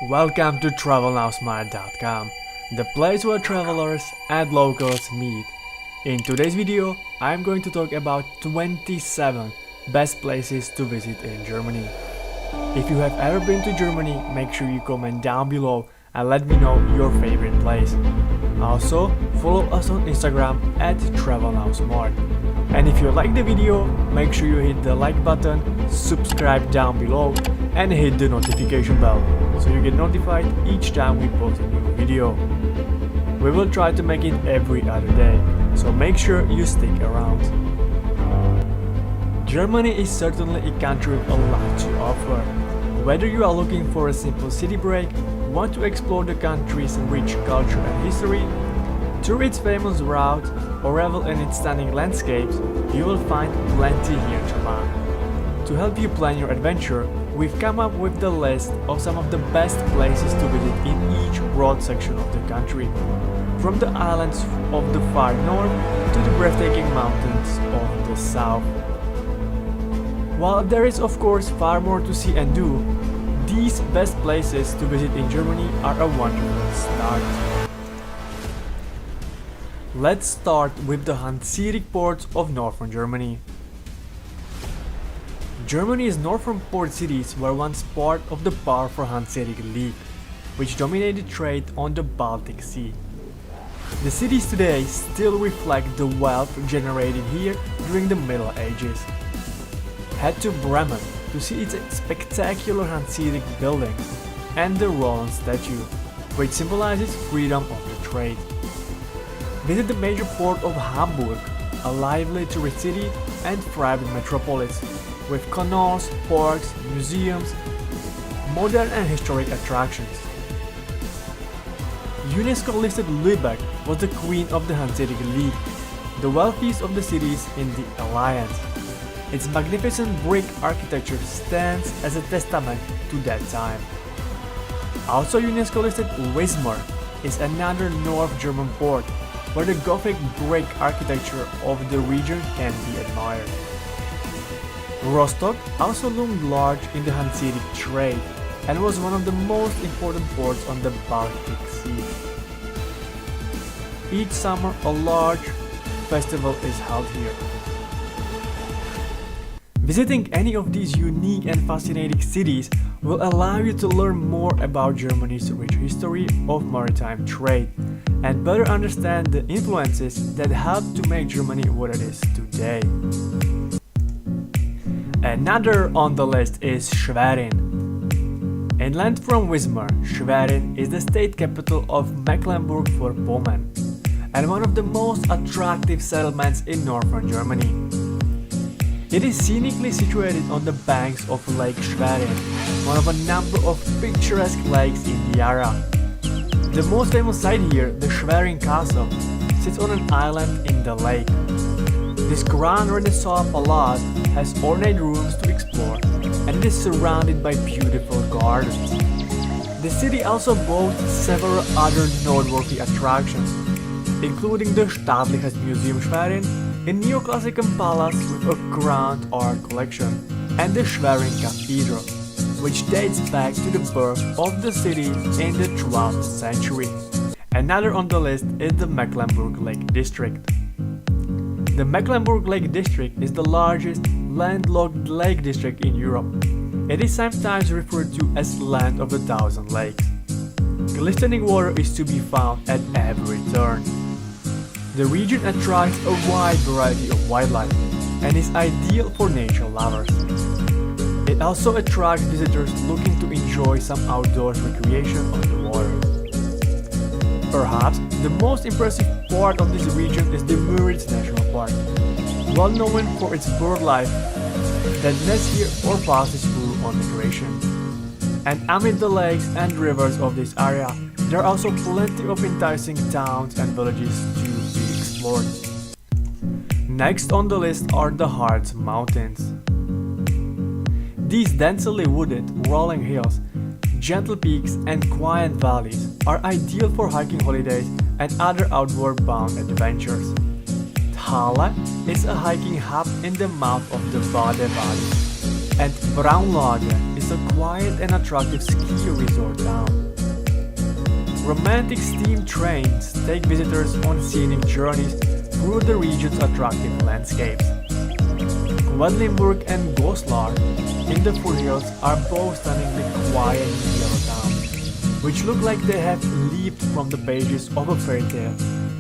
Welcome to TravelNowSmart.com, the place where travelers and locals meet. In today's video, I'm going to talk about 27 best places to visit in Germany. If you have ever been to Germany, make sure you comment down below and let me know your favorite place. Also, follow us on Instagram at TravelNowSmart. And if you like the video, make sure you hit the like button, subscribe down below and hit the notification bell so you get notified each time we post a new video. We will try to make it every other day, so make sure you stick around. Germany is certainly a country with a lot to offer. Whether you are looking for a simple city break, want to explore the country's rich culture and history, tour its famous routes, or revel in its stunning landscapes, you will find plenty here to learn. To help you plan your adventure, we've come up with the list of some of the best places to visit in each broad section of the country, from the islands of the far north to the breathtaking mountains of the south. While there is of course far more to see and do, these best places to visit in Germany are a wonderful start. Let's start with the Hanseatic ports of northern Germany. Germany's northern port cities were once part of the powerful Hanseatic League, which dominated trade on the Baltic Sea. The cities today still reflect the wealth generated here during the Middle Ages. Head to Bremen to see its spectacular Hanseatic buildings and the Roland statue, which symbolizes freedom of the trade. Visit the major port of Hamburg, a lively tourist city and thriving metropolis, with canals, parks, museums, modern and historic attractions. UNESCO-listed Lübeck was the queen of the Hanseatic League, the wealthiest of the cities in the alliance. Its magnificent brick architecture stands as a testament to that time. Also UNESCO-listed Wismar is another North German port where the Gothic brick architecture of the region can be admired. Rostock also loomed large in the Hanseatic trade and was one of the most important ports on the Baltic Sea. Each summer a large festival is held here. Visiting any of these unique and fascinating cities will allow you to learn more about Germany's rich history of maritime trade and better understand the influences that helped to make Germany what it is today. Another on the list is Schwerin. Inland from Wismar, Schwerin is the state capital of Mecklenburg-Vorpommern and one of the most attractive settlements in northern Germany. It is scenically situated on the banks of Lake Schwerin, one of a number of picturesque lakes in the area. The most famous site here, the Schwerin Castle, sits on an island in the lake. This Grand Renaissance palace has ornate rooms to explore, and it is surrounded by beautiful gardens. The city also boasts several other noteworthy attractions, including the Staatliches Museum Schwerin, a neoclassical palace with a grand art collection, and the Schwerin Cathedral, which dates back to the birth of the city in the 12th century. Another on the list is the Mecklenburg Lake District. The Mecklenburg Lake District is the largest landlocked lake district in Europe. It is sometimes referred to as Land of the Thousand Lakes. Glistening water is to be found at every turn. The region attracts a wide variety of wildlife and is ideal for nature lovers. It also attracts visitors looking to enjoy some outdoors recreation on the water. Perhaps the most impressive part of this region is the Müritz National Park, well known for its bird life that nests here or passes through on migration. And amid the lakes and rivers of this area, there are also plenty of enticing towns and villages to be explored. Next on the list are the Harz Mountains. These densely wooded, rolling hills, gentle peaks and quiet valleys are ideal for hiking holidays and other outward-bound adventures. Halle is a hiking hub in the mouth of the Bade Valley, and Braunlage is a quiet and attractive ski resort town. Romantic steam trains take visitors on scenic journeys through the region's attractive landscapes. Quedlinburg and Goslar in the foothills are both stunningly quiet yellow towns, which look like they have leaped from the pages of a fairy tale,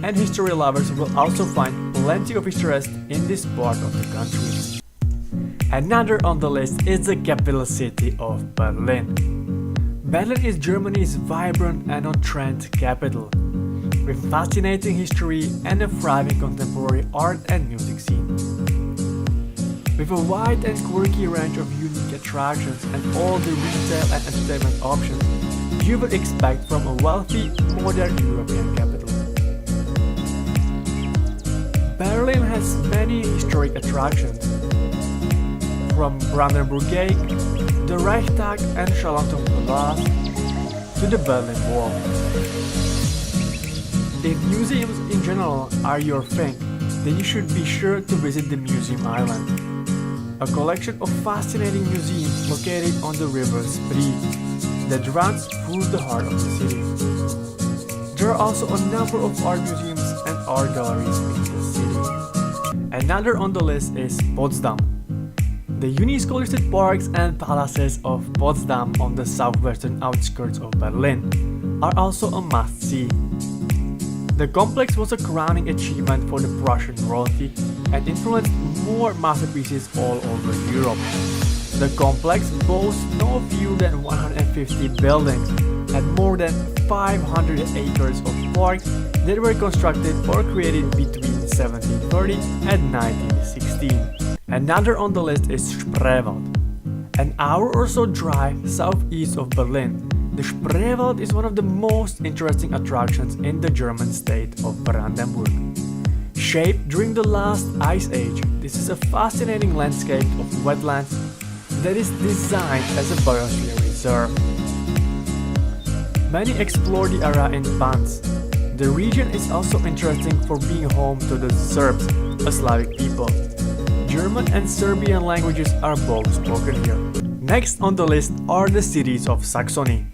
and history lovers will also find plenty of interest in this part of the country. Another on the list is the capital city of Berlin. Berlin is Germany's vibrant and on-trend capital, with fascinating history and a thriving contemporary art and music scene. With a wide and quirky range of unique attractions and all the retail and entertainment options you would expect from a wealthy, modern European capital. Berlin has many historic attractions, from Brandenburg Gate, the Reichstag and Charlottenpalast to the Berlin Wall. If museums in general are your thing, then you should be sure to visit the Museum Island, a collection of fascinating museums located on the river Spree that runs through the heart of the city. There are also a number of art museums and art galleries in the city. Another on the list is Potsdam. The UNESCO-listed parks and palaces of Potsdam on the southwestern outskirts of Berlin are also a must-see. The complex was a crowning achievement for the Prussian royalty and influenced more masterpieces all over Europe. The complex boasts no fewer than 150 buildings and more than 500 acres of parks that were constructed or created between 1730 and 1916. Another on the list is Spreewald. An hour or so drive southeast of Berlin, the Spreewald is one of the most interesting attractions in the German state of Brandenburg. Shaped during the last ice age, this is a fascinating landscape of wetlands that is designed as a biosphere reserve. Many explore the area in bands. The region is also interesting for being home to the Serbs, a Slavic people. German and Serbian languages are both spoken here. Next on the list are the cities of Saxony.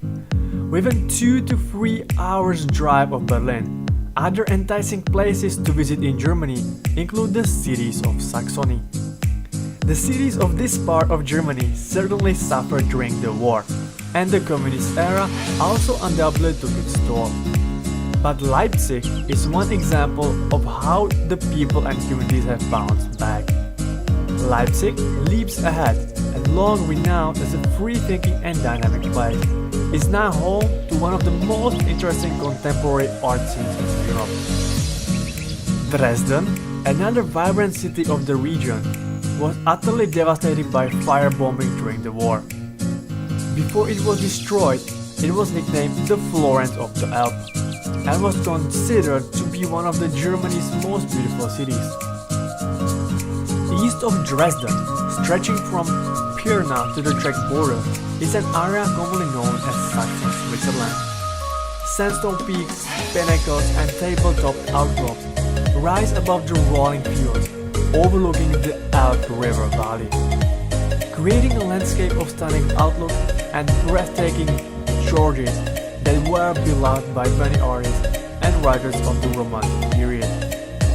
Within 2 to 3 hours drive of Berlin, other enticing places to visit in Germany include the cities of Saxony. The cities of this part of Germany certainly suffered during the war, and the communist era also undoubtedly took its toll. But Leipzig is one example of how the people and communities have bounced back. Leipzig leaps ahead, and long renowned as a free-thinking and dynamic place, is now home to one of the most interesting contemporary art scenes in Europe. Dresden, another vibrant city of the region, was utterly devastated by firebombing during the war. Before it was destroyed, it was nicknamed the Florence of the Alps, and was considered to be one of Germany's most beautiful cities. East of Dresden, stretching from Pirna to the Czech border, is an area commonly known as Saxon Switzerland. Sandstone peaks, pinnacles and table-topped outcrops rise above the rolling fields, overlooking the Elbe River Valley, creating a landscape of stunning outlook and breathtaking gorges that were beloved by many artists and writers of the Romantic period.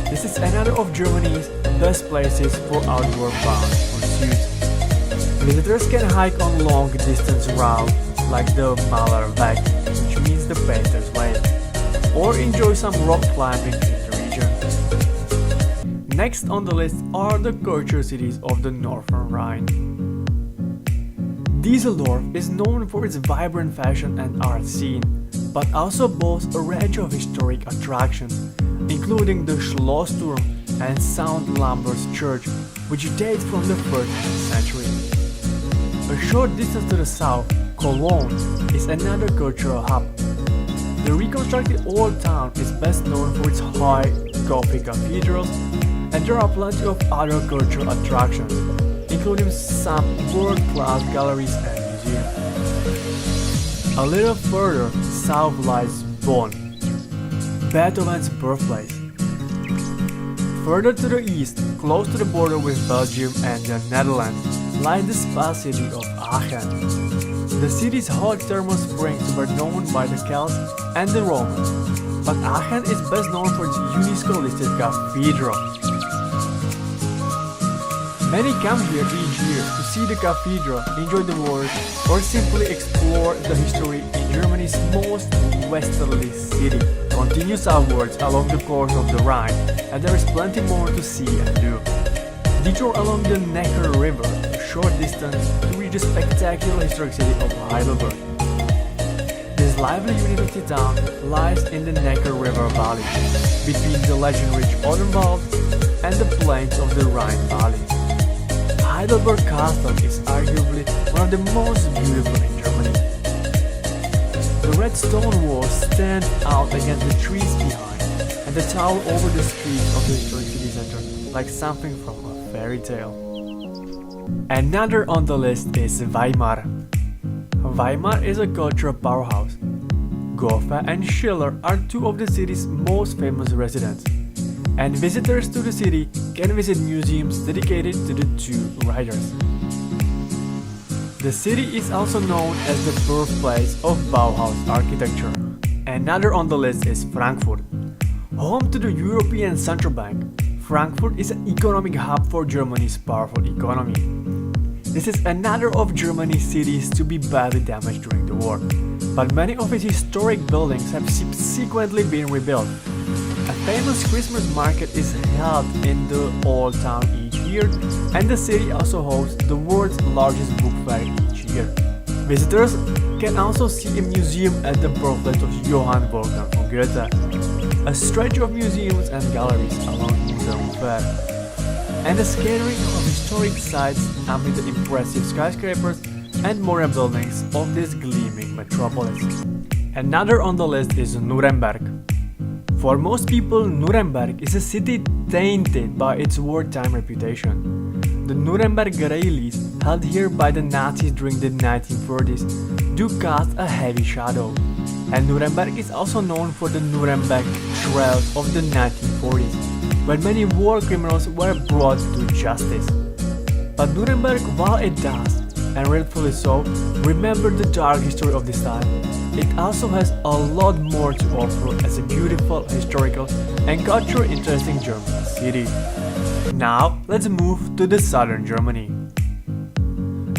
This is another of Germany's best places for outward-bound pursuits. Visitors can hike on long-distance routes like the Malerweg, which means the Painter's Way, or enjoy some rock climbing in the region. Next on the list are the culture cities of the Northern Rhine. Düsseldorf is known for its vibrant fashion and art scene, but also boasts a range of historic attractions, including the Schlossturm and St. Lambert's Church, which dates from the 13th century. A short distance to the south, Cologne is another cultural hub. The reconstructed old town is best known for its high Gothic cathedrals, and there are plenty of other cultural attractions, including some world-class galleries and museums. A little further south lies Bonn, Beethoven's birthplace. Further to the east, close to the border with Belgium and the Netherlands, lies the spa city of Aachen. The city's hot thermal springs were known by the Celts and the Romans, but Aachen is best known for its UNESCO-listed cathedral. Many come here each year to see the cathedral, enjoy the water, or simply explore the history in Germany's most westerly city. Continue southwards along the course of the Rhine, and there is plenty more to see and do. Detour along the Neckar River, a short distance to reach the spectacular historic city of Heidelberg. This lively university town lies in the Neckar River Valley, between the legend-rich Odenwald and the plains of the Rhine Valley. Heidelberg Castle is arguably one of the most beautiful in Germany. The red stone walls stand out against the trees behind, and the tower over the streets of the historic city center like something from a fairy tale. Another on the list is Weimar. Weimar is a cultural powerhouse. Goethe and Schiller are two of the city's most famous residents, and visitors to the city can visit museums dedicated to the two writers. The city is also known as the birthplace of Bauhaus architecture. Another on the list is Frankfurt. Home to the European Central Bank, Frankfurt is an economic hub for Germany's powerful economy. This is another of Germany's cities to be badly damaged during the war, but many of its historic buildings have subsequently been rebuilt. A famous Christmas market is held in the old town each year, and the city also hosts the world's largest book fair each year. Visitors can also see a museum at the birthplace of Johann Wolfgang von Goethe, a stretch of museums and galleries along the fair, and a scattering of historic sites amid the impressive skyscrapers and modern buildings of this gleaming metropolis. Another on the list is Nuremberg. For most people, Nuremberg is a city tainted by its wartime reputation. The Nuremberg rallies held here by the Nazis during the 1930s do cast a heavy shadow, and Nuremberg is also known for the Nuremberg trials of the 1940s, when many war criminals were brought to justice. But Nuremberg, while it does, and rightfully so, remember the dark history of this time, it also has a lot more to offer as a beautiful, historical, and culturally interesting German city. Now, let's move to the southern Germany.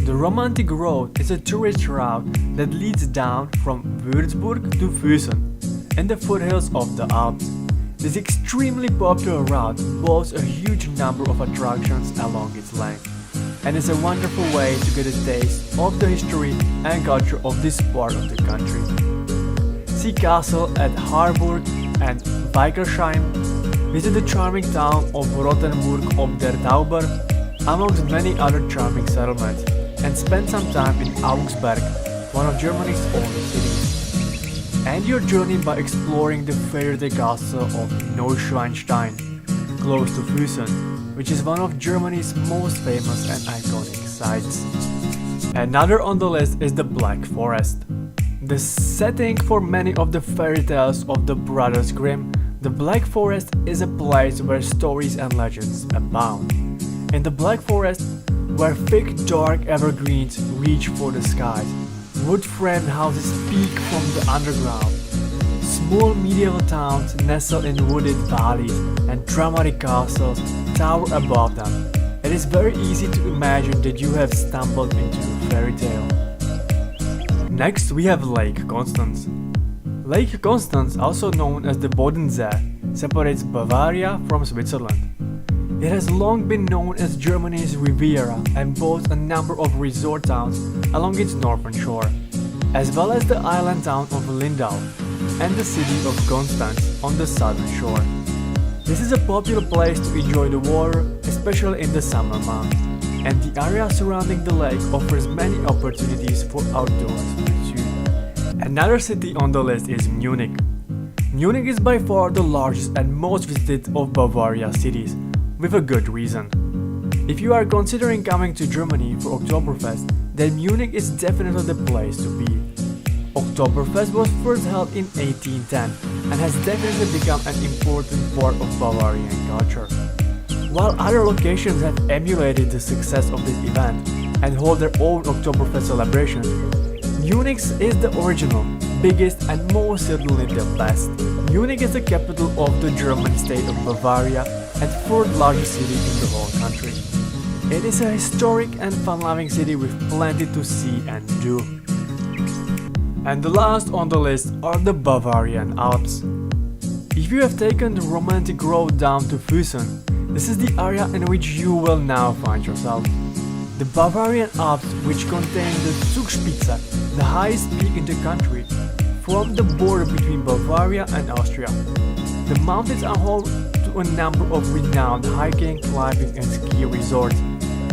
The Romantic Road is a tourist route that leads down from Würzburg to Füssen, in the foothills of the Alps. This extremely popular route boasts a huge number of attractions along its length, and is a wonderful way to get a taste of the history and culture of this part of the country. See castle at Harburg and Weikersheim, visit the charming town of Rothenburg ob der Tauber, amongst many other charming settlements, and spend some time in Augsburg, one of Germany's oldest cities. End your journey by exploring the fairy castle of Neuschwanstein, close to Füssen, which is one of Germany's most famous and iconic sites. Another on the list is the Black Forest. The setting for many of the fairy tales of the Brothers Grimm, the Black Forest is a place where stories and legends abound. In the Black Forest, where thick dark evergreens reach for the skies, wood-framed houses peek from the underground, small medieval towns nestle in wooded valleys, and dramatic castles tower above them. It is very easy to imagine that you have stumbled into a fairy tale. Next we have Lake Constance. Lake Constance, also known as the Bodensee, separates Bavaria from Switzerland. It has long been known as Germany's Riviera and boasts a number of resort towns along its northern shore, as well as the island town of Lindau and the city of Constance on the southern shore. This is a popular place to enjoy the water, especially in the summer months, and the area surrounding the lake offers many opportunities for outdoor pursuit. Another city on the list is Munich. Munich is by far the largest and most visited of Bavaria cities, with a good reason. If you are considering coming to Germany for Oktoberfest, then Munich is definitely the place to be. Oktoberfest was first held in 1810 and has definitely become an important part of Bavarian culture. While other locations have emulated the success of this event and hold their own Oktoberfest celebrations, Munich is the original, biggest and most certainly the best. Munich is the capital of the German state of Bavaria and fourth largest city in the whole country. It is a historic and fun-loving city with plenty to see and do. And the last on the list are the Bavarian Alps. If you have taken the romantic road down to Füssen, this is the area in which you will now find yourself. The Bavarian Alps, which contain the Zugspitze, the highest peak in the country, form the border between Bavaria and Austria. The mountains are home to a number of renowned hiking, climbing and ski resorts,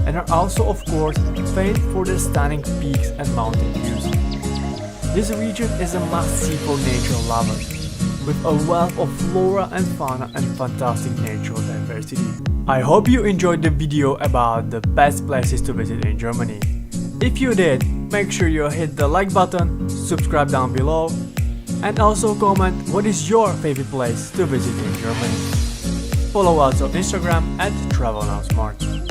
and are also of course famed for their stunning peaks and mountain views. This region is a must-see for nature lovers, with a wealth of flora and fauna and fantastic natural diversity. I hope you enjoyed the video about the best places to visit in Germany. If you did, make sure you hit the like button, subscribe down below, and also comment what is your favorite place to visit in Germany. Follow us on Instagram @TravelNowSmart.